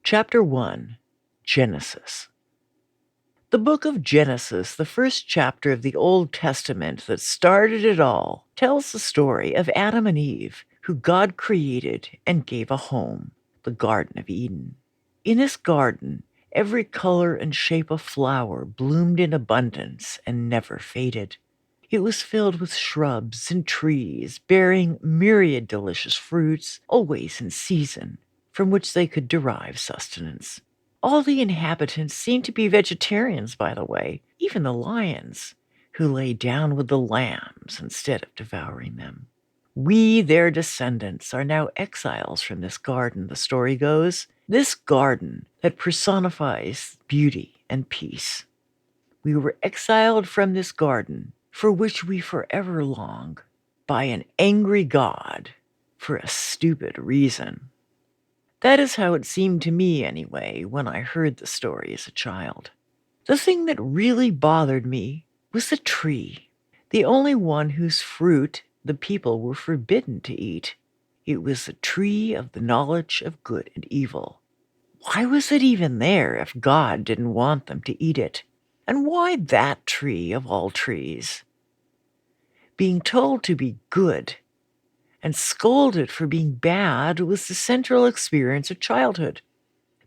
Chapter 1 Genesis. The book of Genesis, the first chapter of the Old Testament that started it all, tells the story of Adam and Eve, who God created and gave a home, the Garden of Eden. In this garden, every color and shape of flower bloomed in abundance and never faded. It was filled with shrubs and trees, bearing myriad delicious fruits, always in season, from which they could derive sustenance. All the inhabitants seemed to be vegetarians, by the way, even the lions, who lay down with the lambs instead of devouring them. We, their descendants, are now exiles from this garden, the story goes, this garden that personifies beauty and peace. We were exiled from this garden, for which we forever long, by an angry God, for a stupid reason. That is how it seemed to me, anyway, when I heard the story as a child. The thing that really bothered me was the tree, the only one whose fruit the people were forbidden to eat. It was the tree of the knowledge of good and evil. Why was it even there if God didn't want them to eat it? And why that tree of all trees? Being told to be good and scolded for being bad was the central experience of childhood,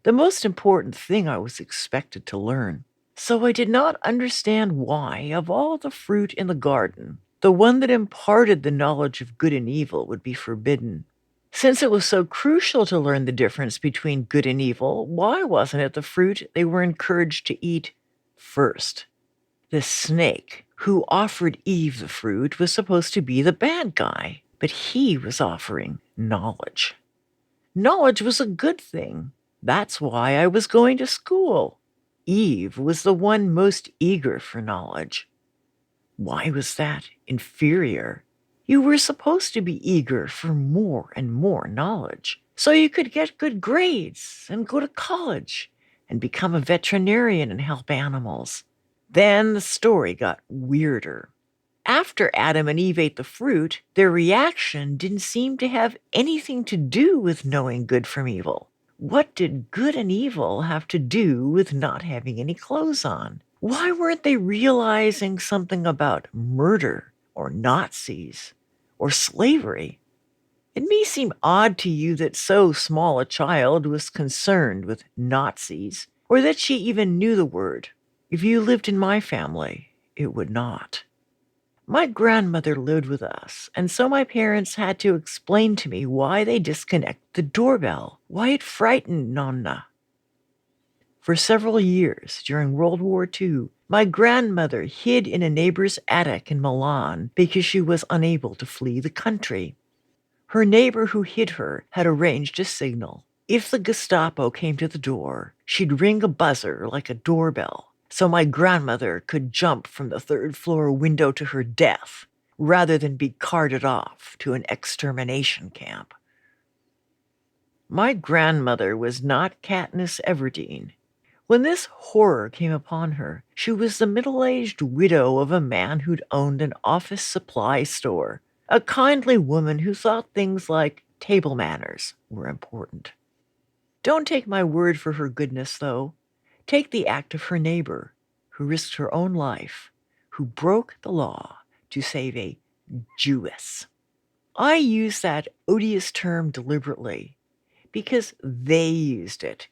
the most important thing I was expected to learn. So I did not understand why, of all the fruit in the garden, the one that imparted the knowledge of good and evil would be forbidden. Since it was so crucial to learn the difference between good and evil, why wasn't it the fruit they were encouraged to eat first? The snake who offered Eve the fruit was supposed to be the bad guy, but he was offering knowledge. Knowledge was a good thing. That's why I was going to school. Eve was the one most eager for knowledge. Why was that inferior? You were supposed to be eager for more and more knowledge, so you could get good grades and go to college and become a veterinarian and help animals. Then the story got weirder. After Adam and Eve ate the fruit, their reaction didn't seem to have anything to do with knowing good from evil. What did good and evil have to do with not having any clothes on? Why weren't they realizing something about murder or Nazis or slavery? It may seem odd to you that so small a child was concerned with Nazis, or that she even knew the word. If you lived in my family, it would not. My grandmother lived with us, and so my parents had to explain to me why they disconnected the doorbell, why it frightened Nonna. For several years during World War II, my grandmother hid in a neighbor's attic in Milan because she was unable to flee the country. Her neighbor who hid her had arranged a signal. If the Gestapo came to the door, she'd ring a buzzer like a doorbell, so my grandmother could jump from the third-floor window to her death, rather than be carted off to an extermination camp. My grandmother was not Katniss Everdeen. When this horror came upon her, she was the middle-aged widow of a man who'd owned an office supply store, a kindly woman who thought things like table manners were important. Don't take my word for her goodness, though. Take the act of her neighbor, who risked her own life, who broke the law to save a Jewess. I use that odious term deliberately because they used it.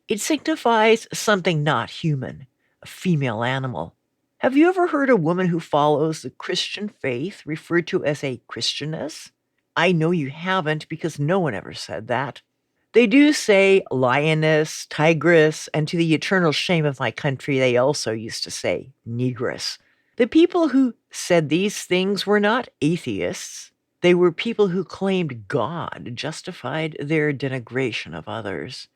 It signifies something not human, a female animal. Have you ever heard a woman who follows the Christian faith referred to as a Christianess? I know you haven't because no one ever said that. They do say lioness, tigress, and to the eternal shame of my country, they also used to say negress. The people who said these things were not atheists. They were people who claimed God justified their denigration of others.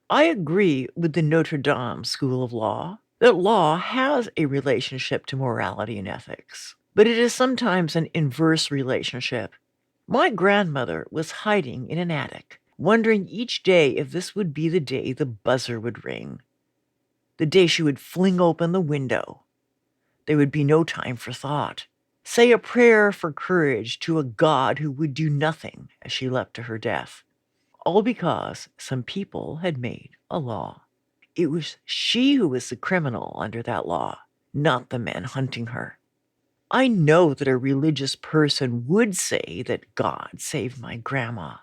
I agree with the Notre Dame School of Law that law has a relationship to morality and ethics, but it is sometimes an inverse relationship. My grandmother was hiding in an attic, wondering each day if this would be the day the buzzer would ring, the day she would fling open the window. There would be no time for thought. Say a prayer for courage to a God who would do nothing as she leapt to her death. all because some people had made a law. It was she who was the criminal under that law, not the men hunting her. I know that a religious person would say that God saved my grandma.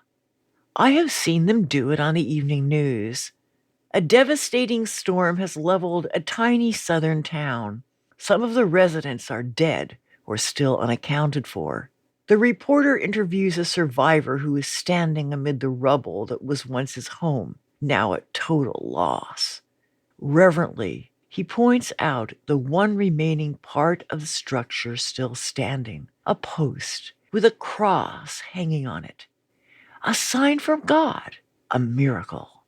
I have seen them do it on the evening news. A devastating storm has leveled a tiny southern town. Some of the residents are dead or still unaccounted for. The reporter interviews a survivor who is standing amid the rubble that was once his home, now a total loss. Reverently, he points out the one remaining part of the structure still standing, a post with a cross hanging on it. A sign from God, a miracle.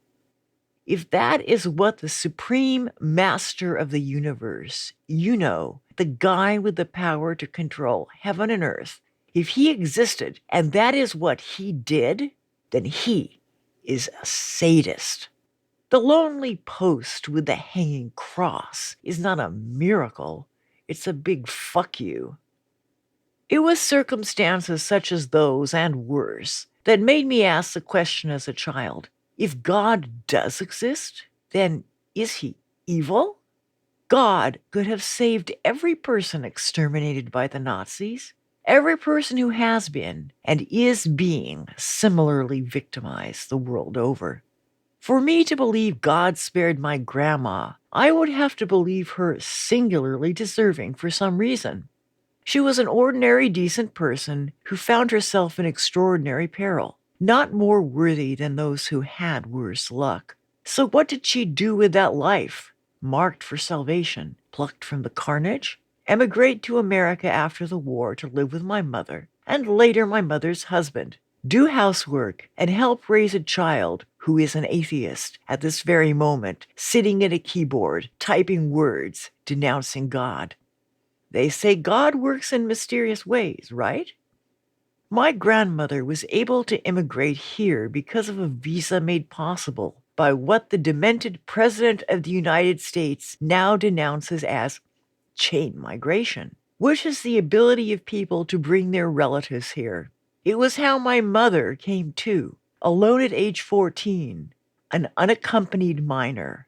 If that is what the supreme master of the universe, the guy with the power to control heaven and earth, if he existed and that is what he did, then he is a sadist. The lonely post with the hanging cross is not a miracle, it's a big fuck you. It was circumstances such as those, and worse, that made me ask the question as a child: if God does exist, then is he evil? God could have saved every person exterminated by the Nazis, every person who has been and is being similarly victimized the world over. For me to believe God spared my grandma, I would have to believe her singularly deserving for some reason. She was an ordinary, decent person who found herself in extraordinary peril, not more worthy than those who had worse luck. So what did she do with that life? Marked for salvation, plucked from the carnage? Emigrate to America after the war to live with my mother, and later my mother's husband. Do housework and help raise a child who is an atheist at this very moment, sitting at a keyboard, typing words, denouncing God. They say God works in mysterious ways, right? My grandmother was able to immigrate here because of a visa made possible by what the demented President of the United States now denounces as chain migration, which is the ability of people to bring their relatives here. It was how my mother came too, alone at age 14, an unaccompanied minor,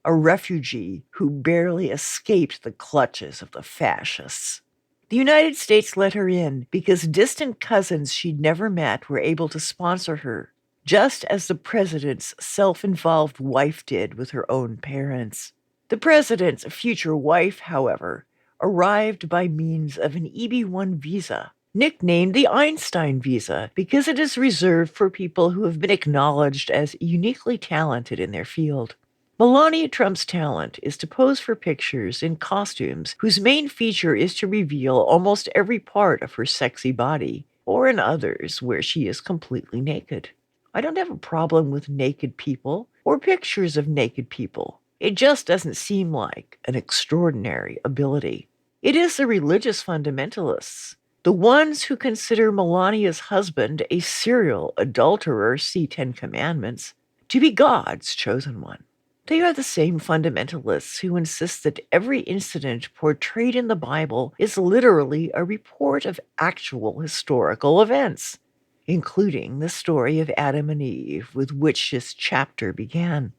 a refugee who barely escaped the clutches of the fascists. The United States let her in because distant cousins she'd never met were able to sponsor her, just as the president's self-involved wife did with her own parents. The president's future wife, however, arrived by means of an EB-1 visa, nicknamed the Einstein visa because it is reserved for people who have been acknowledged as uniquely talented in their field. Melania Trump's talent is to pose for pictures in costumes whose main feature is to reveal almost every part of her sexy body, or in others where she is completely naked. I don't have a problem with naked people or pictures of naked people. It just doesn't seem like an extraordinary ability. It is the religious fundamentalists, the ones who consider Melania's husband a serial adulterer, see Ten Commandments, to be God's chosen one. They are the same fundamentalists who insist that every incident portrayed in the Bible is literally a report of actual historical events, including the story of Adam and Eve with which this chapter began.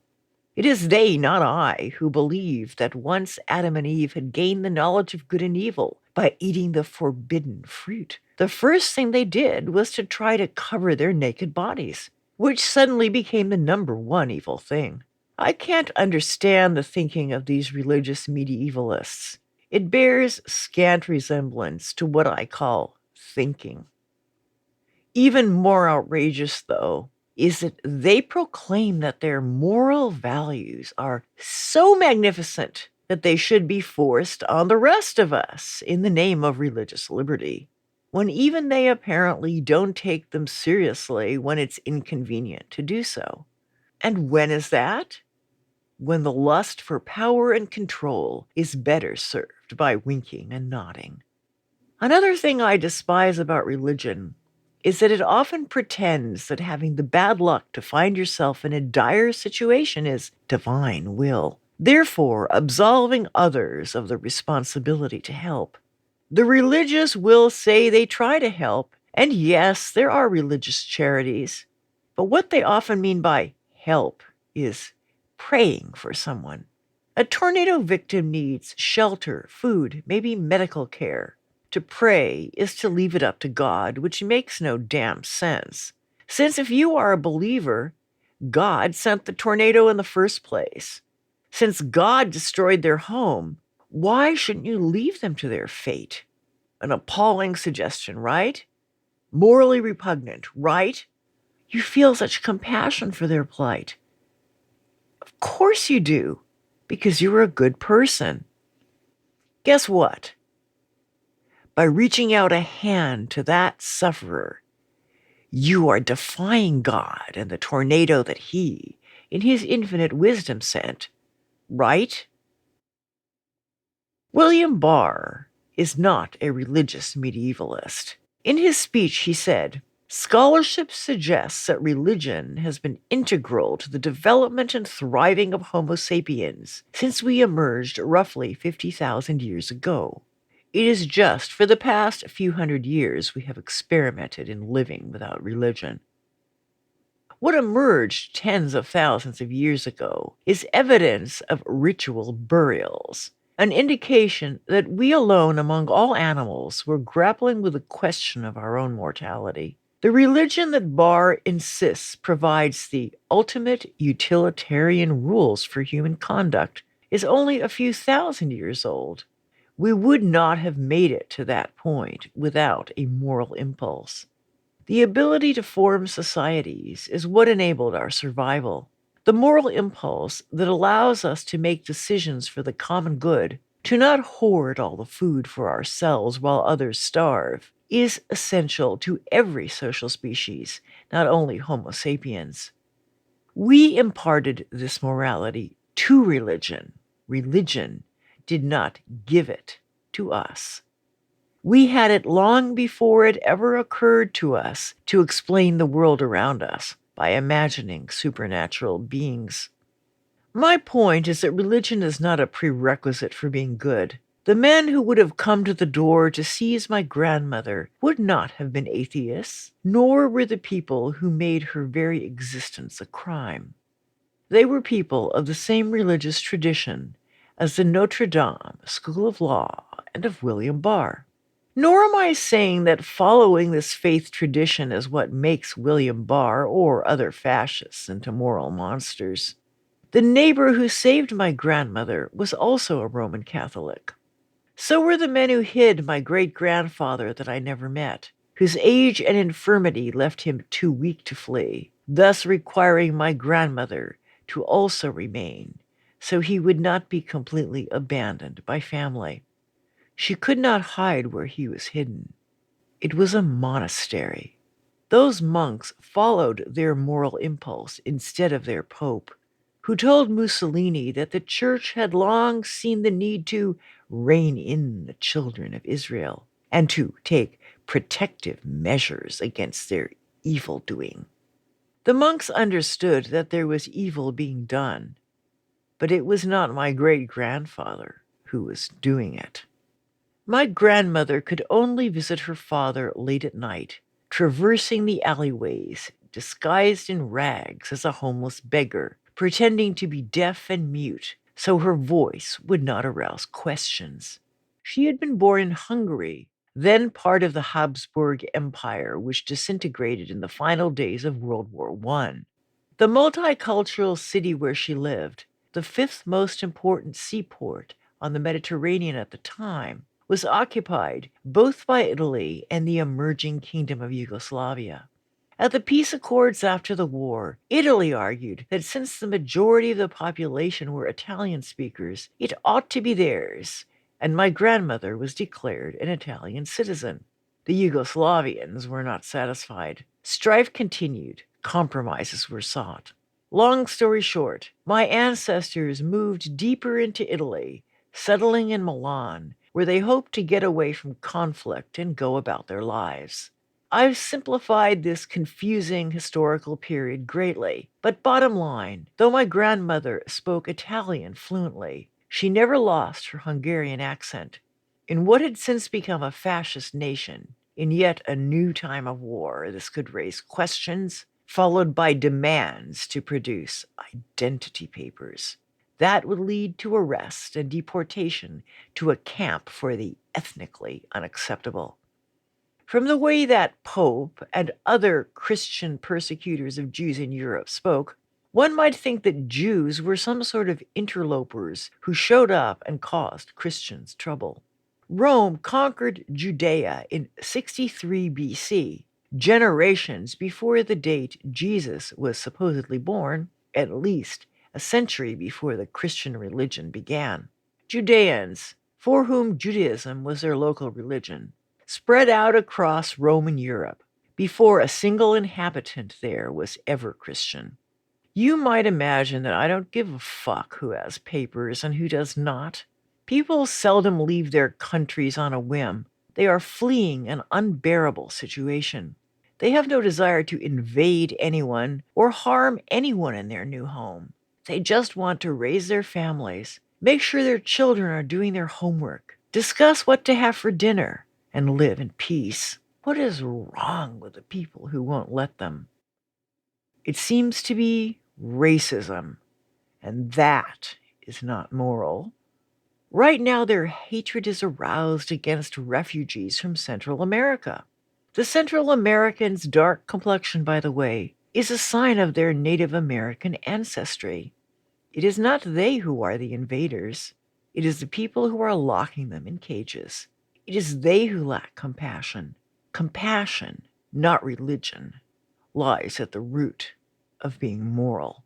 It is they, not I, who believe that once Adam and Eve had gained the knowledge of good and evil by eating the forbidden fruit, the first thing they did was to try to cover their naked bodies, which suddenly became the number one evil thing. I can't understand the thinking of these religious medievalists. It bears scant resemblance to what I call thinking. Even more outrageous, though, is that they proclaim that their moral values are so magnificent that they should be forced on the rest of us in the name of religious liberty, when even they apparently don't take them seriously when it's inconvenient to do so. And when is that? When the lust for power and control is better served by winking and nodding. Another thing I despise about religion is that it often pretends that having the bad luck to find yourself in a dire situation is divine will, therefore absolving others of the responsibility to help. The religious will say they try to help, and yes, there are religious charities, But what they often mean by help is praying for someone. A tornado victim needs shelter, food, maybe medical care. To pray is to leave it up to God, which makes no damn sense. Since if you are a believer, God sent the tornado in the first place. Since God destroyed their home, why shouldn't you leave them to their fate? An appalling suggestion, right? Morally repugnant, right? You feel such compassion for their plight. Of course you do, because you're a good person. Guess what? By reaching out a hand to that sufferer, you are defying God and the tornado that He, in His infinite wisdom, sent, right? William Barr is not a religious medievalist. In his speech, he said, "Scholarship suggests that religion has been integral to the development and thriving of Homo sapiens since we emerged roughly 50,000 years ago. It is just for the past few hundred years we have experimented in living without religion. What emerged tens of thousands of years ago is evidence of ritual burials, an indication that we alone among all animals were grappling with the question of our own mortality. The religion that Barr insists provides the ultimate utilitarian rules for human conduct is only a few thousand years old. We would not have made it to that point without a moral impulse. The ability to form societies is what enabled our survival. The moral impulse that allows us to make decisions for the common good, to not hoard all the food for ourselves while others starve, is essential to every social species, not only Homo sapiens. We imparted this morality to religion. Religion did not give it to us. We had it long before it ever occurred to us to explain the world around us by imagining supernatural beings. My point is that religion is not a prerequisite for being good. The men who would have come to the door to seize my grandmother would not have been atheists, nor were the people who made her very existence a crime. They were people of the same religious tradition as the Notre Dame School of Law and of William Barr. Nor am I saying that following this faith tradition is what makes William Barr or other fascists into moral monsters. The neighbor who saved my grandmother was also a Roman Catholic. So were the men who hid my great-grandfather that I never met, whose age and infirmity left him too weak to flee, thus requiring my grandmother to also remain, so he would not be completely abandoned by family. She could not hide where he was hidden. It was a monastery. Those monks followed their moral impulse instead of their pope, who told Mussolini that the church had long seen the need to rein in the children of Israel and to take protective measures against their evil doing. The monks understood that there was evil being done, but it was not my great-grandfather who was doing it. My grandmother could only visit her father late at night, traversing the alleyways, disguised in rags as a homeless beggar, pretending to be deaf and mute so her voice would not arouse questions. She had been born in Hungary, then part of the Habsburg Empire, which disintegrated in the final days of World War I. The multicultural city where she lived, the fifth most important seaport on the Mediterranean at the time, was occupied both by Italy and the emerging Kingdom of Yugoslavia. At the peace accords after the war, Italy argued that since the majority of the population were Italian speakers, it ought to be theirs, and my grandmother was declared an Italian citizen. The Yugoslavians were not satisfied. Strife continued. Compromises were sought. Long story short, my ancestors moved deeper into Italy, settling in Milan, where they hoped to get away from conflict and go about their lives. I've simplified this confusing historical period greatly, but bottom line, though my grandmother spoke Italian fluently, she never lost her Hungarian accent. In what had since become a fascist nation, in yet a new time of war, this could raise questions, followed by demands to produce identity papers. That would lead to arrest and deportation to a camp for the ethnically unacceptable. From the way that Pope and other Christian persecutors of Jews in Europe spoke, one might think that Jews were some sort of interlopers who showed up and caused Christians trouble. Rome conquered Judea in 63 BC, generations before the date Jesus was supposedly born, at least a century before the Christian religion began. Judeans, for whom Judaism was their local religion, spread out across Roman Europe before a single inhabitant there was ever Christian. You might imagine that I don't give a fuck who has papers and who does not. People seldom leave their countries on a whim. They are fleeing an unbearable situation. They have no desire to invade anyone or harm anyone in their new home. They just want to raise their families, make sure their children are doing their homework, discuss what to have for dinner, and live in peace. What is wrong with the people who won't let them? It seems to be racism, and that is not moral. Right now, their hatred is aroused against refugees from Central America. The Central Americans' dark complexion, by the way, is a sign of their Native American ancestry. It is not they who are the invaders. It is the people who are locking them in cages. It is they who lack compassion. Compassion, not religion, lies at the root of being moral.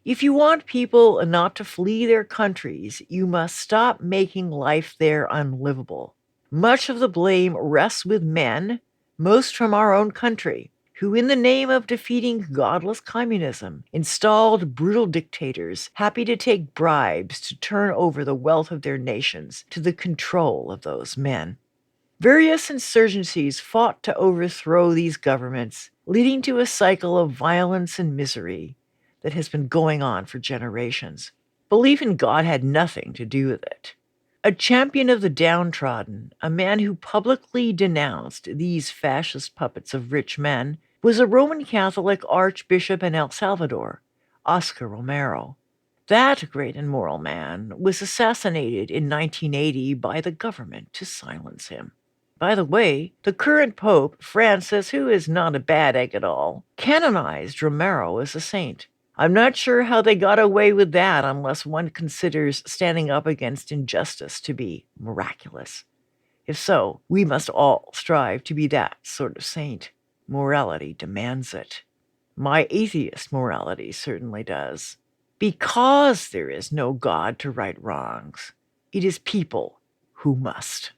If you want people not to flee their countries, you must stop making life there unlivable. Much of the blame rests with men, most from our own country, who, in the name of defeating godless communism, installed brutal dictators happy to take bribes to turn over the wealth of their nations to the control of those men. Various insurgencies fought to overthrow these governments, leading to a cycle of violence and misery that has been going on for generations. Belief in God had nothing to do with it. A champion of the downtrodden, a man who publicly denounced these fascist puppets of rich men, was a Roman Catholic archbishop in El Salvador, Oscar Romero. That great and moral man was assassinated in 1980 by the government to silence him. By the way, the current Pope, Francis, who is not a bad egg at all, canonized Romero as a saint. I'm not sure how they got away with that unless one considers standing up against injustice to be miraculous. If so, we must all strive to be that sort of saint. Morality demands it. My atheist morality certainly does. Because there is no God to right wrongs, it is people who must.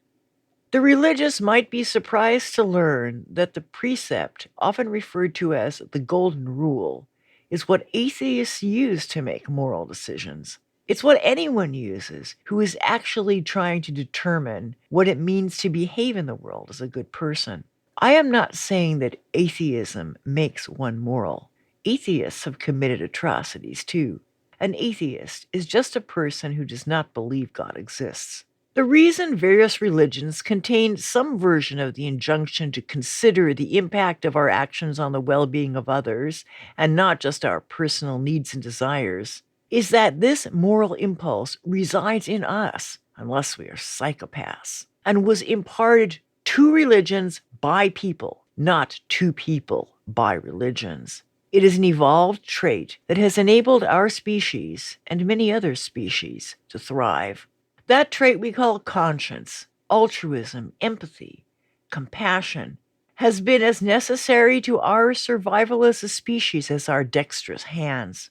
The religious might be surprised to learn that the precept, often referred to as the golden rule, is what atheists use to make moral decisions. It's what anyone uses who is actually trying to determine what it means to behave in the world as a good person. I am not saying that atheism makes one moral. Atheists have committed atrocities too. An atheist is just a person who does not believe God exists. The reason various religions contain some version of the injunction to consider the impact of our actions on the well-being of others, and not just our personal needs and desires, is that this moral impulse resides in us, unless we are psychopaths, and was imparted to religions by people, not to people by religions. It is an evolved trait that has enabled our species, and many other species, to thrive. That trait we call conscience, altruism, empathy, compassion, has been as necessary to our survival as a species as our dexterous hands.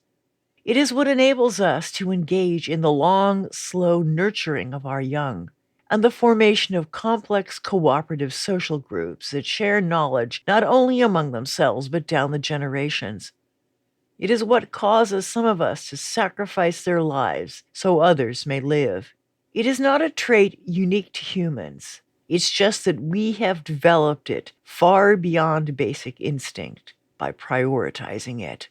It is what enables us to engage in the long, slow nurturing of our young and the formation of complex cooperative social groups that share knowledge not only among themselves but down the generations. It is what causes some of us to sacrifice their lives so others may live. It is not a trait unique to humans. It's just that we have developed it far beyond basic instinct by prioritizing it.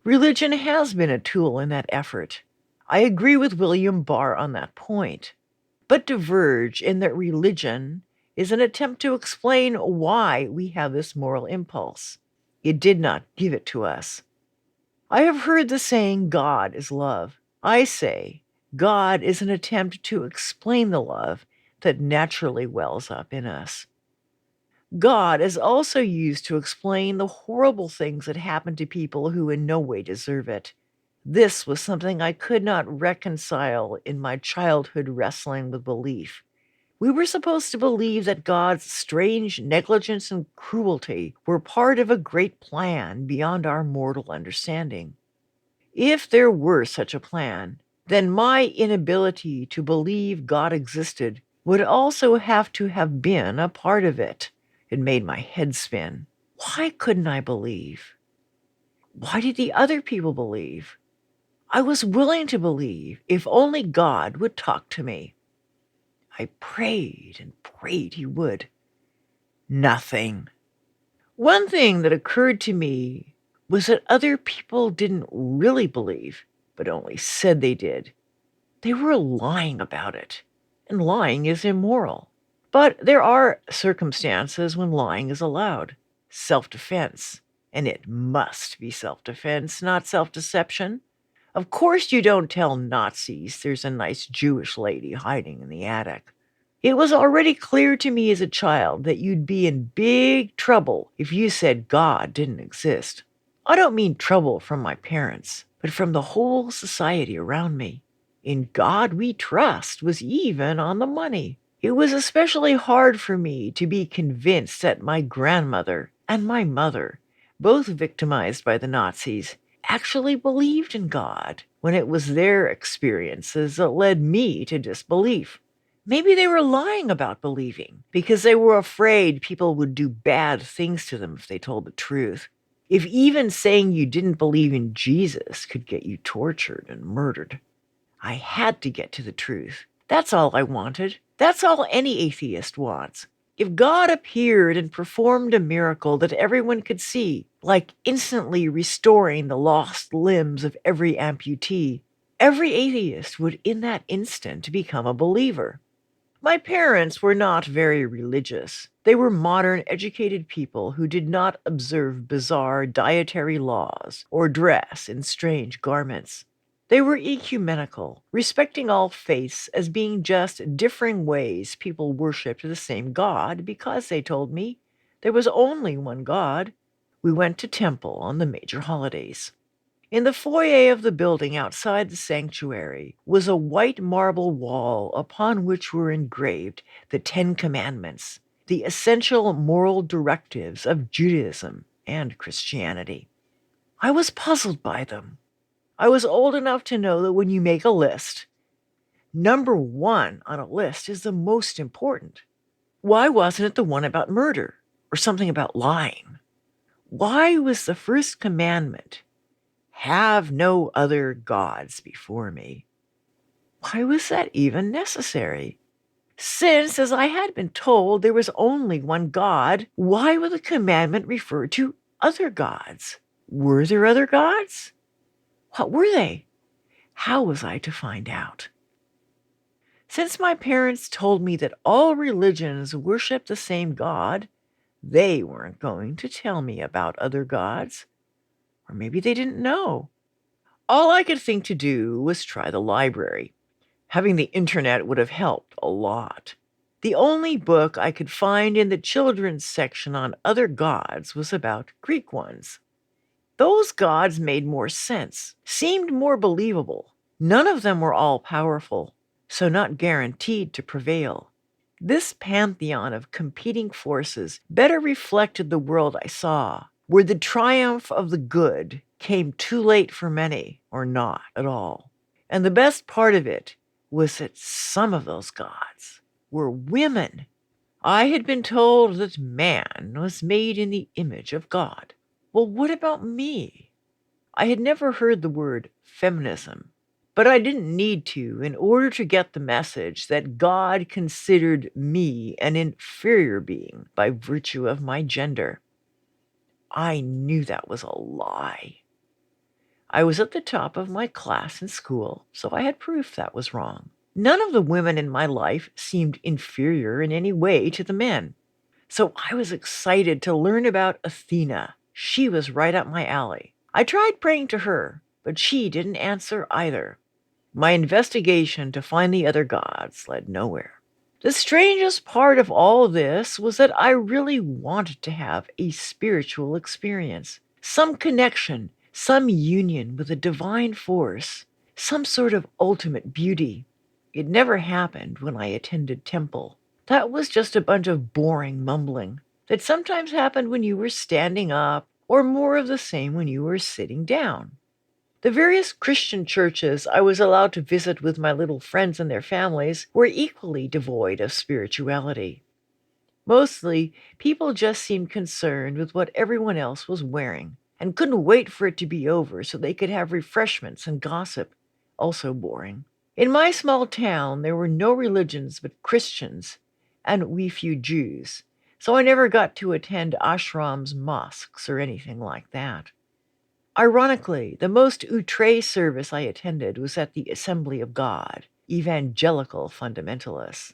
Religion has been a tool in that effort. I agree with William Barr on that point, but diverge in that religion is an attempt to explain why we have this moral impulse. It did not give it to us. I have heard the saying, God is love. I say, God is an attempt to explain the love that naturally wells up in us. God is also used to explain the horrible things that happen to people who in no way deserve it. This was something I could not reconcile in my childhood wrestling with belief. We were supposed to believe that God's strange negligence and cruelty were part of a great plan beyond our mortal understanding. If there were such a plan, then my inability to believe God existed would also have to have been a part of it. It made my head spin. Why couldn't I believe? Why did the other people believe? I was willing to believe if only God would talk to me. I prayed and prayed he would. Nothing. One thing that occurred to me was that other people didn't really believe, but only said they did. They were lying about it, and lying is immoral. But there are circumstances when lying is allowed. Self-defense. And it must be self-defense, not self-deception. Of course you don't tell Nazis there's a nice Jewish lady hiding in the attic. It was already clear to me as a child that you'd be in big trouble if you said God didn't exist. I don't mean trouble from my parents, but from the whole society around me. In God we trust was even on the money. It was especially hard for me to be convinced that my grandmother and my mother, both victimized by the Nazis, actually believed in God when it was their experiences that led me to disbelief. Maybe they were lying about believing because they were afraid people would do bad things to them if they told the truth. If even saying you didn't believe in Jesus could get you tortured and murdered. I had to get to the truth. That's all I wanted. That's all any atheist wants. If God appeared and performed a miracle that everyone could see, like instantly restoring the lost limbs of every amputee, every atheist would in that instant become a believer. My parents were not very religious. They were modern, educated people who did not observe bizarre dietary laws or dress in strange garments. They were ecumenical, respecting all faiths as being just differing ways people worshiped the same God because, they told me, there was only one God. We went to temple on the major holidays. In the foyer of the building outside the sanctuary was a white marble wall upon which were engraved the 10 Commandments, the essential moral directives of Judaism and Christianity. I was puzzled by them. I was old enough to know that when you make a list, number 1 on a list is the most important. Why wasn't it the one about murder or something about lying? Why was the first commandment, have no other gods before me? Why was that even necessary? Since, as I had been told, there was only one God, why would the commandment refer to other gods? Were there other gods? What were they? How was I to find out? Since my parents told me that all religions worship the same God, they weren't going to tell me about other gods. Or maybe they didn't know. All I could think to do was try the library. Having the internet would have helped a lot. The only book I could find in the children's section on other gods was about Greek ones. Those gods made more sense, seemed more believable. None of them were all powerful, so not guaranteed to prevail. This pantheon of competing forces better reflected the world I saw, where the triumph of the good came too late for many, or not at all. And the best part of it was that some of those gods were women. I had been told that man was made in the image of God. Well, what about me? I had never heard the word feminism, but I didn't need to in order to get the message that God considered me an inferior being by virtue of my gender. I knew that was a lie. I was at the top of my class in school, so I had proof that was wrong. None of the women in my life seemed inferior in any way to the men. So I was excited to learn about Athena, She was right up my alley. I tried praying to her, but she didn't answer either. My investigation to find the other gods led nowhere. The strangest part of all this was that I really wanted to have a spiritual experience, some connection, some union with a divine force, some sort of ultimate beauty. It never happened when I attended temple. That was just a bunch of boring mumbling that sometimes happened when you were standing up, or more of the same when you were sitting down. The various Christian churches I was allowed to visit with my little friends and their families were equally devoid of spirituality. Mostly, people just seemed concerned with what everyone else was wearing and couldn't wait for it to be over so they could have refreshments and gossip. Also boring. In my small town, there were no religions but Christians and we few Jews, so I never got to attend ashrams, mosques, or anything like that. Ironically, the most outre service I attended was at the Assembly of God, evangelical fundamentalists.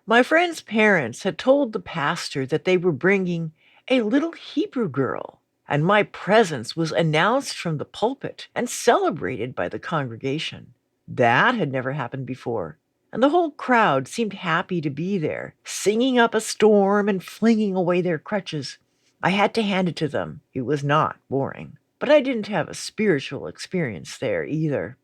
My friend's parents had told the pastor that they were bringing a little Hebrew girl, and my presence was announced from the pulpit and celebrated by the congregation. That had never happened before, and the whole crowd seemed happy to be there, singing up a storm and flinging away their crutches. I had to hand it to them. It was not boring, but I didn't have a spiritual experience there either.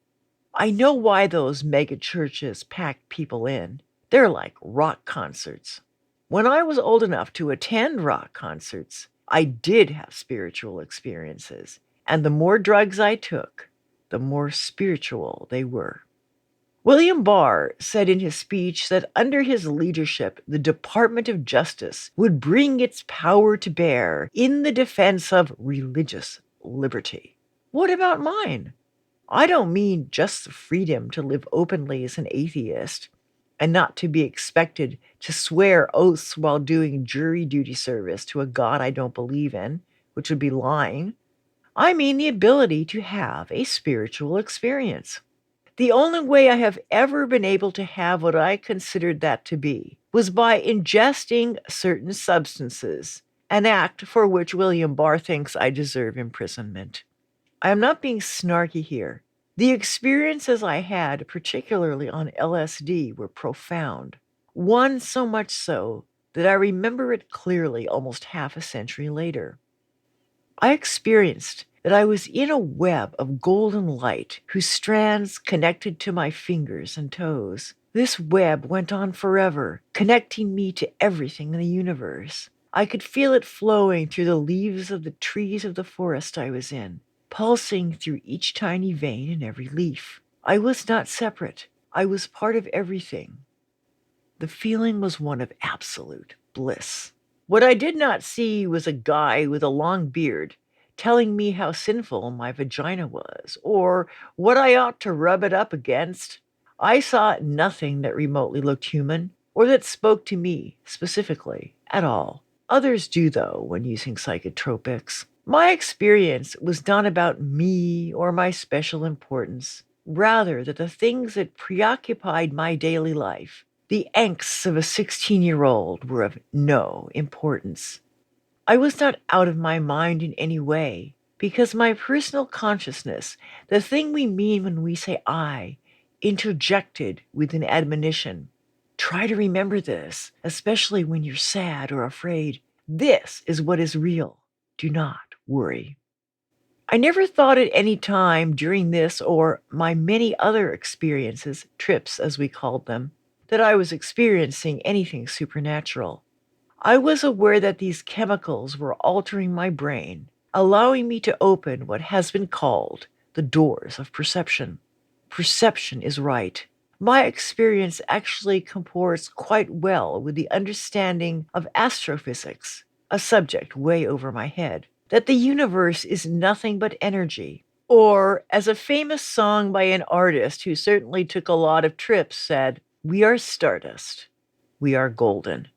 I know why those mega churches pack people in. They're like rock concerts. When I was old enough to attend rock concerts, I did have spiritual experiences, and the more drugs I took, the more spiritual they were. William Barr said in his speech that under his leadership, the Department of Justice would bring its power to bear in the defense of religious liberty. What about mine? I don't mean just the freedom to live openly as an atheist and not to be expected to swear oaths while doing jury duty service to a God I don't believe in, which would be lying. I mean the ability to have a spiritual experience. The only way I have ever been able to have what I considered that to be was by ingesting certain substances, an act for which William Barr thinks I deserve imprisonment. I am not being snarky here. The experiences I had, particularly on LSD, were profound. One so much so that I remember it clearly almost half a century later. I experienced that I was in a web of golden light whose strands connected to my fingers and toes. This web went on forever, connecting me to everything in the universe. I could feel it flowing through the leaves of the trees of the forest I was in, pulsing through each tiny vein in every leaf. I was not separate. I was part of everything. The feeling was one of absolute bliss. What I did not see was a guy with a long beard telling me how sinful my vagina was, or what I ought to rub it up against. I saw nothing that remotely looked human, or that spoke to me specifically at all. Others do, though, when using psychotropics. My experience was not about me or my special importance, rather that the things that preoccupied my daily life, the angsts of a 16-year-old, were of no importance. I was not out of my mind in any way, because my personal consciousness, the thing we mean when we say I, interjected with an admonition. Try to remember this, especially when you're sad or afraid. This is what is real. Do not worry. I never thought at any time during this or my many other experiences, trips as we called them, that I was experiencing anything supernatural. I was aware that these chemicals were altering my brain, allowing me to open what has been called the doors of perception. Perception is right. My experience actually comports quite well with the understanding of astrophysics, a subject way over my head, that the universe is nothing but energy. Or, as a famous song by an artist who certainly took a lot of trips said, we are stardust. We are golden.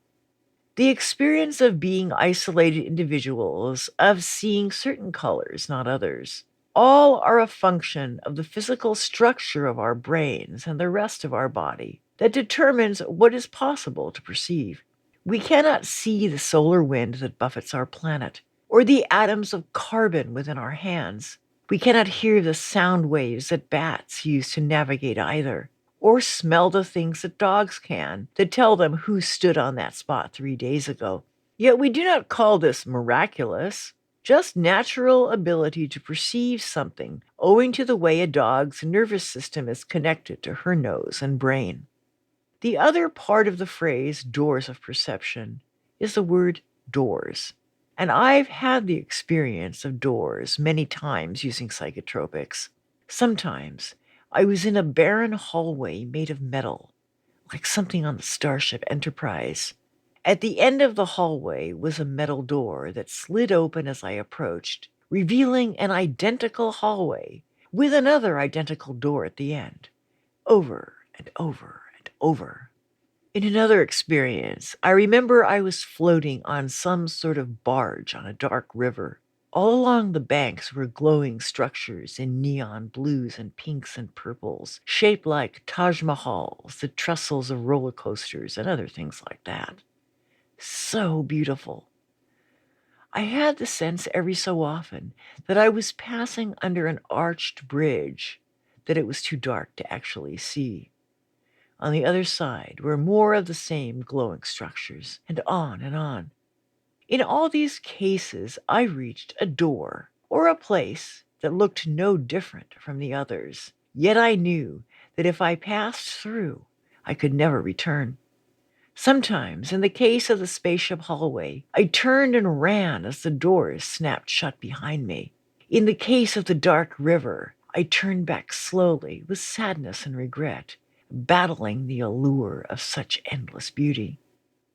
The experience of being isolated individuals, of seeing certain colors, not others, all are a function of the physical structure of our brains and the rest of our body that determines what is possible to perceive. We cannot see the solar wind that buffets our planet, or the atoms of carbon within our hands. We cannot hear the sound waves that bats use to navigate either, or smell the things that dogs can that tell them who stood on that spot 3 days ago. Yet we do not call this miraculous, just natural ability to perceive something owing to the way a dog's nervous system is connected to her nose and brain. The other part of the phrase doors of perception is the word doors. And I've had the experience of doors many times using psychotropics. Sometimes I was in a barren hallway made of metal, like something on the Starship Enterprise. At the end of the hallway was a metal door that slid open as I approached, revealing an identical hallway with another identical door at the end, over and over and over. In another experience, I remember I was floating on some sort of barge on a dark river. All along the banks were glowing structures in neon blues and pinks and purples, shaped like Taj Mahals, the trestles of roller coasters, and other things like that. So beautiful. I had the sense every so often that I was passing under an arched bridge, that it was too dark to actually see. On the other side were more of the same glowing structures, and on and on. In all these cases, I reached a door or a place that looked no different from the others. Yet I knew that if I passed through, I could never return. Sometimes, in the case of the spaceship hallway, I turned and ran as the doors snapped shut behind me. In the case of the dark river, I turned back slowly with sadness and regret, battling the allure of such endless beauty.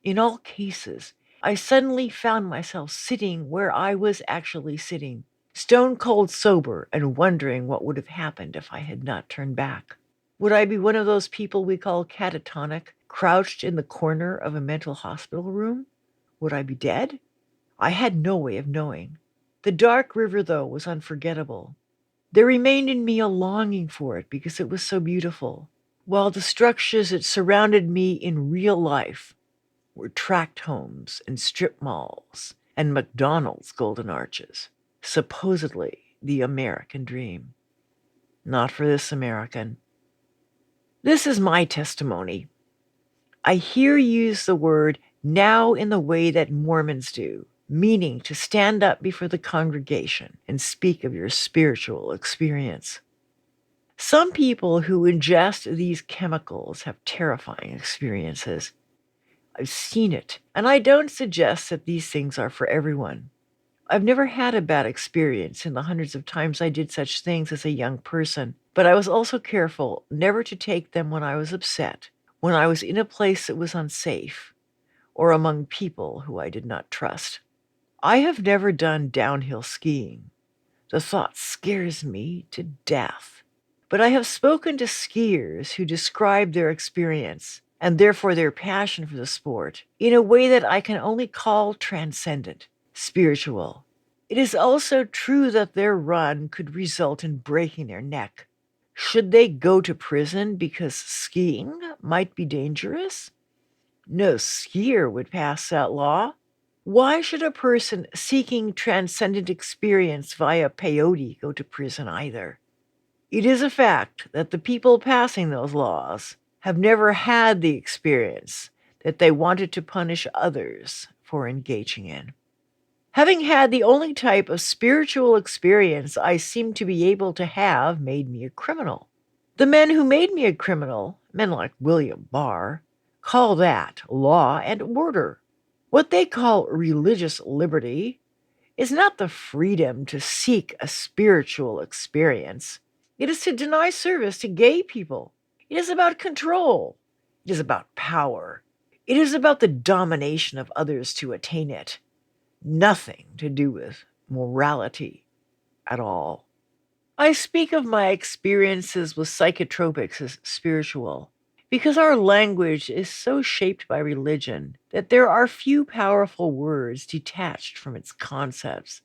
In all cases, I suddenly found myself sitting where I was actually sitting, stone cold sober and wondering what would have happened if I had not turned back. Would I be one of those people we call catatonic, crouched in the corner of a mental hospital room? Would I be dead? I had no way of knowing. The dark river, though, was unforgettable. There remained in me a longing for it because it was so beautiful, while the structures that surrounded me in real life were tract homes and strip malls and McDonald's golden arches, supposedly the American dream. Not for this American. This is my testimony. I here use the word now in the way that Mormons do, meaning to stand up before the congregation and speak of your spiritual experience. Some people who ingest these chemicals have terrifying experiences. I've seen it, and I don't suggest that these things are for everyone. I've never had a bad experience in the hundreds of times I did such things as a young person, but I was also careful never to take them when I was upset, when I was in a place that was unsafe, or among people who I did not trust. I have never done downhill skiing. The thought scares me to death. But I have spoken to skiers who describe their experience, and therefore their passion for the sport, in a way that I can only call transcendent, spiritual. It is also true that their run could result in breaking their neck. Should they go to prison because skiing might be dangerous? No skier would pass that law. Why should a person seeking transcendent experience via peyote go to prison either? It is a fact that the people passing those laws have never had the experience that they wanted to punish others for engaging in. Having had the only type of spiritual experience I seem to be able to have made me a criminal. The men who made me a criminal, men like William Barr, call that law and order. What they call religious liberty is not the freedom to seek a spiritual experience. It is to deny service to gay people. It is about control. It is about power. It is about the domination of others to attain it. Nothing to do with morality at all. I speak of my experiences with psychotropics as spiritual because our language is so shaped by religion that there are few powerful words detached from its concepts.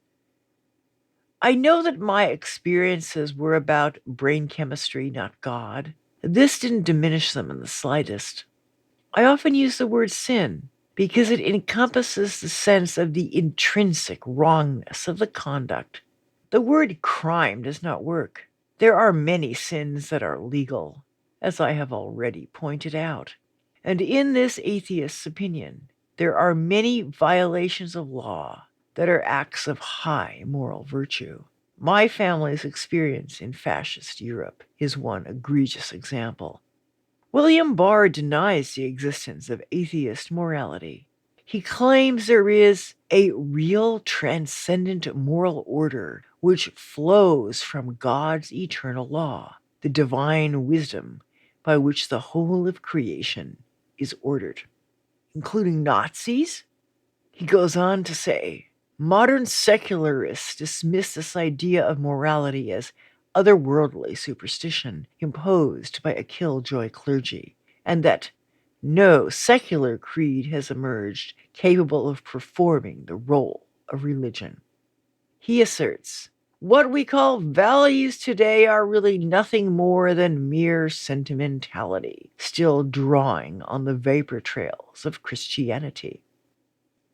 I know that my experiences were about brain chemistry, not God. This didn't diminish them in the slightest. I often use the word sin because it encompasses the sense of the intrinsic wrongness of the conduct. The word crime does not work. There are many sins that are legal, as I have already pointed out. And in this atheist's opinion, there are many violations of law that are acts of high moral virtue. My family's experience in fascist Europe is one egregious example. William Barr denies the existence of atheist morality. He claims there is a real transcendent moral order which flows from God's eternal law, the divine wisdom by which the whole of creation is ordered, including Nazis. He goes on to say, modern secularists dismiss this idea of morality as otherworldly superstition imposed by a killjoy clergy, and that no secular creed has emerged capable of performing the role of religion. He asserts, what we call values today are really nothing more than mere sentimentality, still drawing on the vapor trails of Christianity.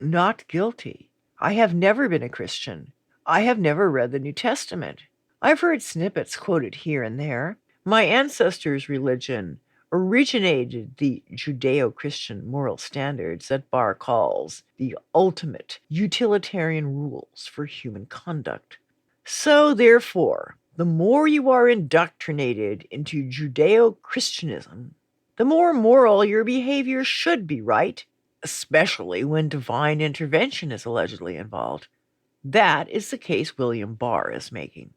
Not guilty. I have never been a Christian. I have never read the New Testament. I've heard snippets quoted here and there. My ancestors' religion originated the Judeo Christian moral standards that Barr calls the ultimate utilitarian rules for human conduct. So, therefore, the more you are indoctrinated into Judeo Christianism, the more moral your behavior should be, right? Especially when divine intervention is allegedly involved. That is the case William Barr is making.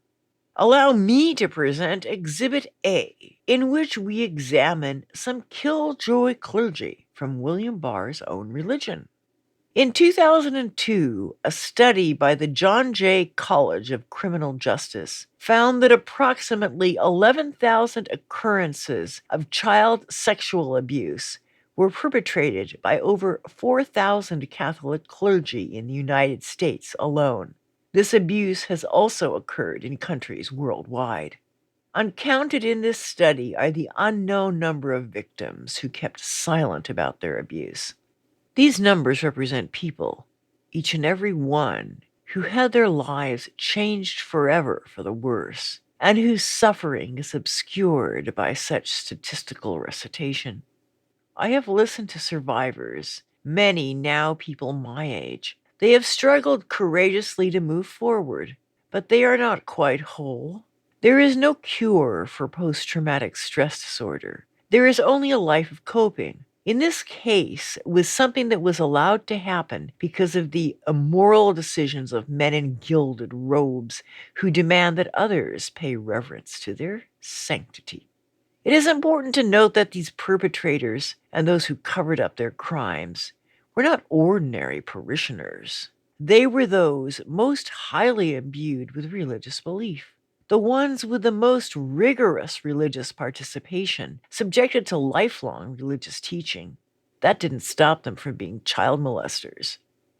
Allow me to present Exhibit A, in which we examine some killjoy clergy from William Barr's own religion. In 2002, a study by the John Jay College of Criminal Justice found that approximately 11,000 occurrences of child sexual abuse were perpetrated by over 4,000 Catholic clergy in the United States alone. This abuse has also occurred in countries worldwide. Uncounted in this study are the unknown number of victims who kept silent about their abuse. These numbers represent people, each and every one, who had their lives changed forever for the worse, and whose suffering is obscured by such statistical recitation. I have listened to survivors, many now people my age. They have struggled courageously to move forward, but they are not quite whole. There is no cure for post-traumatic stress disorder. There is only a life of coping. In this case, with something that was allowed to happen because of the immoral decisions of men in gilded robes who demand that others pay reverence to their sanctity. It is important to note that these perpetrators and those who covered up their crimes were not ordinary parishioners. They were those most highly imbued with religious belief, the ones with the most rigorous religious participation, subjected to lifelong religious teaching. That didn't stop them from being child molesters.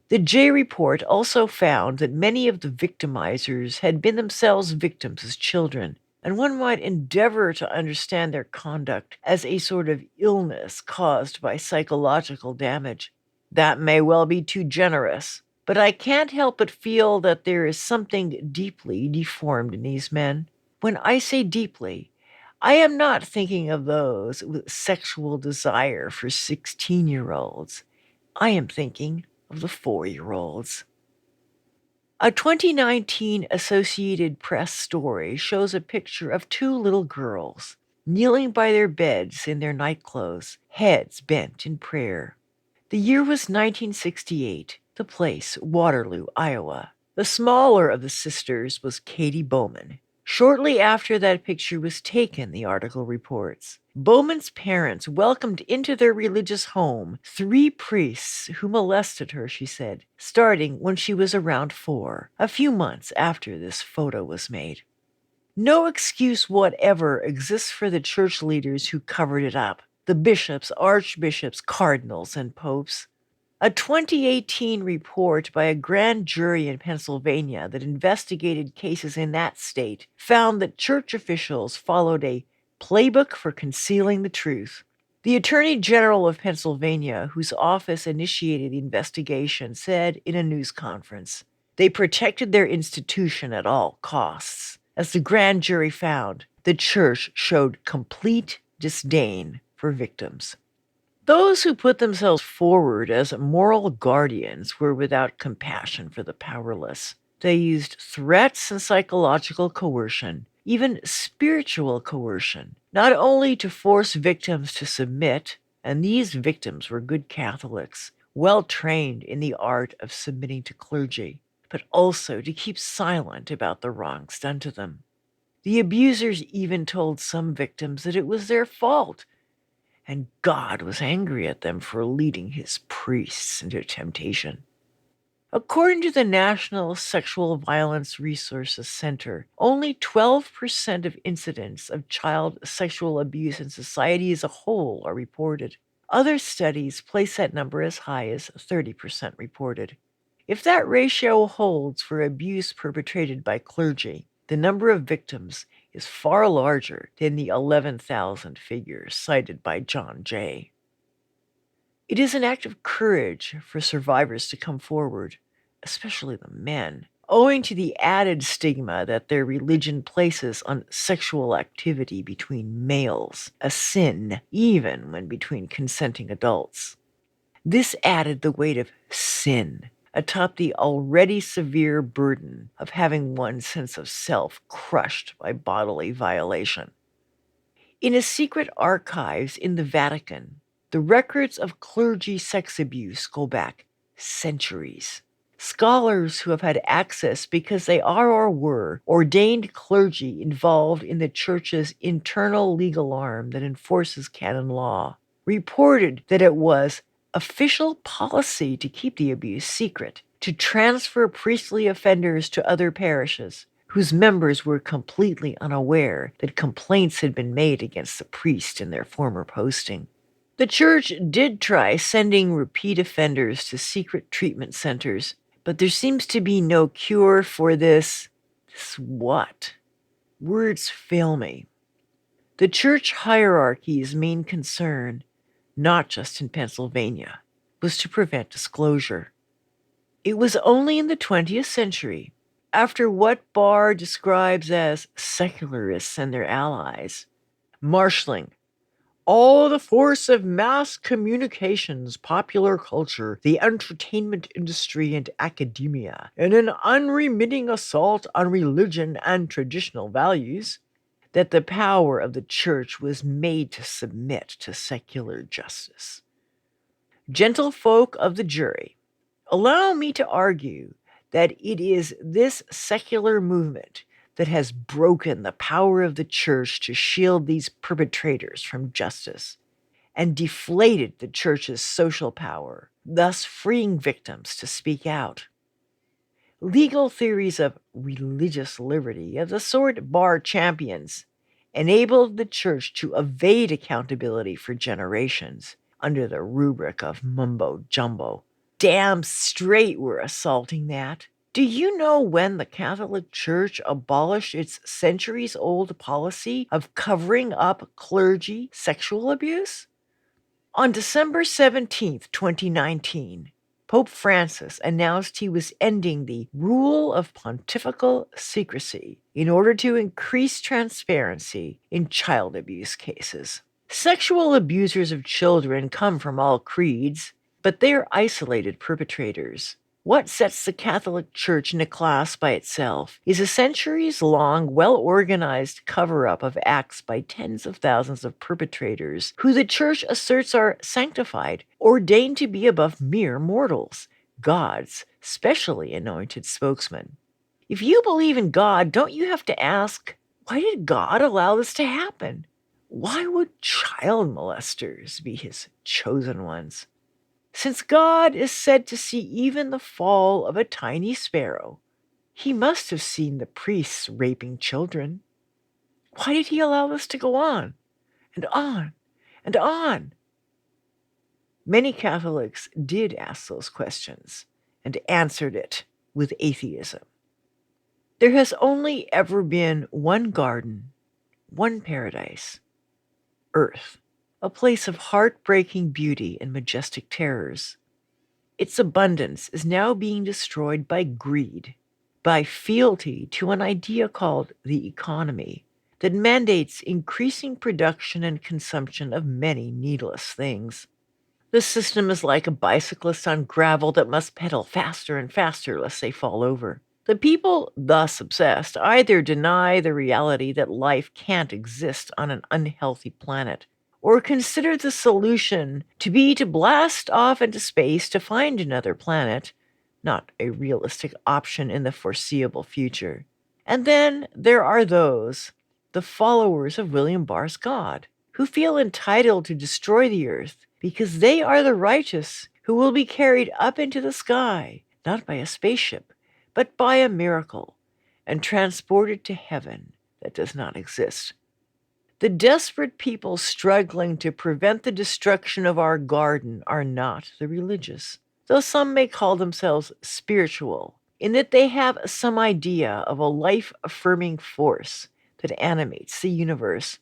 The Jay report also found that many of the victimizers had been themselves victims as children, and one might endeavor to understand their conduct as a sort of illness caused by psychological damage. That may well be too generous, but I can't help but feel that there is something deeply deformed in these men. When I say deeply, I am not thinking of those with sexual desire for 16-year-olds. I am thinking of the 4-year-olds. A 2019 Associated Press story shows a picture of two little girls kneeling by their beds in their nightclothes, heads bent in prayer. The year was 1968, the place Waterloo, Iowa. The smaller of the sisters was Katie Bowman. Shortly after that picture was taken, the article reports, Bowman's parents welcomed into their religious home 3 priests who molested her, she said, starting when she was around 4, a few months after this photo was made. No excuse whatever exists for the church leaders who covered it up, the bishops, archbishops, cardinals, and popes. A 2018 report by a grand jury in Pennsylvania that investigated cases in that state found that church officials followed a playbook for concealing the truth. The Attorney General of Pennsylvania, whose office initiated the investigation, said in a news conference, they protected their institution at all costs. As the grand jury found, the church showed complete disdain for victims. Those who put themselves forward as moral guardians were without compassion for the powerless. They used threats and psychological coercion, even spiritual coercion, not only to force victims to submit, and these victims were good Catholics, well trained in the art of submitting to clergy, but also to keep silent about the wrongs done to them. The abusers even told some victims that it was their fault, and God was angry at them for leading his priests into temptation. According to the National Sexual Violence Resources Center, only 12% of incidents of child sexual abuse in society as a whole are reported. Other studies place that number as high as 30% reported. If that ratio holds for abuse perpetrated by clergy, the number of victims is far larger than the 11,000 figure cited by John Jay. It is an act of courage for survivors to come forward, especially the men, owing to the added stigma that their religion places on sexual activity between males, a sin even when between consenting adults. This added the weight of sin atop the already severe burden of having one's sense of self crushed by bodily violation. In a secret archives in the Vatican, the records of clergy sex abuse go back centuries. Scholars who have had access because they are or were ordained clergy involved in the church's internal legal arm that enforces canon law reported that it was official policy to keep the abuse secret, to transfer priestly offenders to other parishes, whose members were completely unaware that complaints had been made against the priest in their former posting. The church did try sending repeat offenders to secret treatment centers, but there seems to be no cure for this what? Words fail me. The church hierarchy's main concern, not just in Pennsylvania, was to prevent disclosure. It was only in the 20th century, after what Barr describes as secularists and their allies, marshaling all the force of mass communications, popular culture, the entertainment industry, and academia, in an unremitting assault on religion and traditional values, that the power of the church was made to submit to secular justice. Gentlefolk of the jury, allow me to argue that it is this secular movement that has broken the power of the church to shield these perpetrators from justice and deflated the church's social power, thus freeing victims to speak out. Legal theories of religious liberty of the sort Barr champions enabled the church to evade accountability for generations under the rubric of mumbo jumbo. Damn straight we're assaulting that. Do you know when the Catholic Church abolished its centuries-old policy of covering up clergy sexual abuse? On December 17th, 2019, Pope Francis announced he was ending the rule of pontifical secrecy in order to increase transparency in child abuse cases. Sexual abusers of children come from all creeds, but they are isolated perpetrators. What sets the Catholic Church in a class by itself is a centuries-long, well-organized cover-up of acts by tens of thousands of perpetrators who the Church asserts are sanctified, ordained to be above mere mortals, God's specially anointed spokesman. If you believe in God, don't you have to ask, why did God allow this to happen? Why would child molesters be his chosen ones? Since God is said to see even the fall of a tiny sparrow, he must have seen the priests raping children. Why did he allow this to go on and on and on? Many Catholics did ask those questions and answered it with atheism. There has only ever been one garden, one paradise, Earth. a place of heartbreaking beauty and majestic terrors. Its abundance is now being destroyed by greed, by fealty to an idea called the economy that mandates increasing production and consumption of many needless things. The system is like a bicyclist on gravel that must pedal faster and faster lest they fall over. The people, thus obsessed, either deny the reality that life can't exist on an unhealthy planet, or consider the solution to be to blast off into space to find another planet, not a realistic option in the foreseeable future. And then there are those, the followers of William Barr's God, who feel entitled to destroy the earth because they are the righteous who will be carried up into the sky, not by a spaceship, but by a miracle, and transported to heaven that does not exist. The desperate people struggling to prevent the destruction of our garden are not the religious, though some may call themselves spiritual, in that they have some idea of a life-affirming force that animates the universe.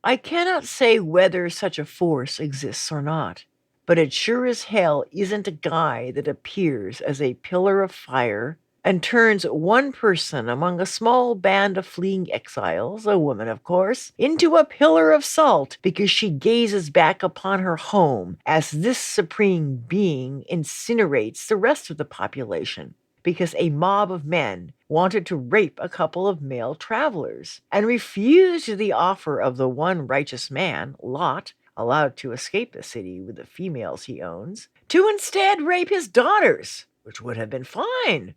I cannot say whether such a force exists or not, but it sure as hell isn't a guy that appears as a pillar of fire and turns one person among a small band of fleeing exiles, a woman of course, into a pillar of salt because she gazes back upon her home as this supreme being incinerates the rest of the population because a mob of men wanted to rape a couple of male travelers and refused the offer of the one righteous man, Lot, allowed to escape the city with the females he owns, to instead rape his daughters, which would have been fine.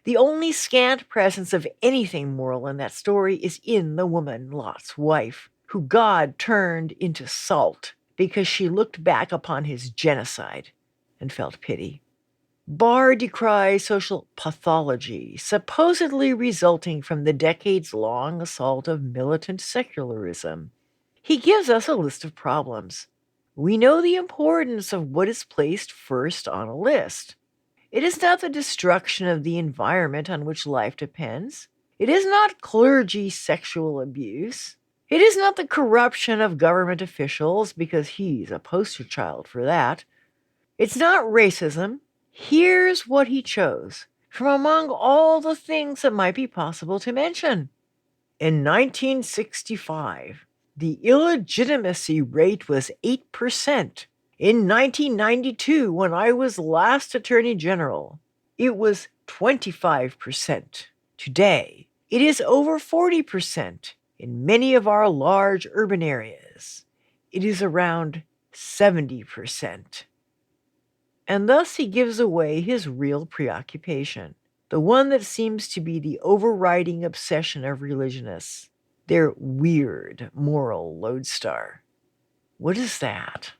The only scant presence of anything moral in that story is in the woman, Lot's wife, who God turned into salt because she looked back upon his genocide and felt pity. Barr decries social pathology, supposedly resulting from the decades-long assault of militant secularism. He gives us a list of problems. We know the importance of what is placed first on a list. It is not the destruction of the environment on which life depends. It is not clergy sexual abuse. It is not the corruption of government officials, because he's a poster child for that. It's not racism. Here's what he chose from among all the things that might be possible to mention. In 1965, the illegitimacy rate was 8%. In 1992, when I was last Attorney General, it was 25%. Today, it is over 40% in many of our large urban areas. It is around 70%. And thus he gives away his real preoccupation, the one that seems to be the overriding obsession of religionists, their weird moral lodestar. What is that?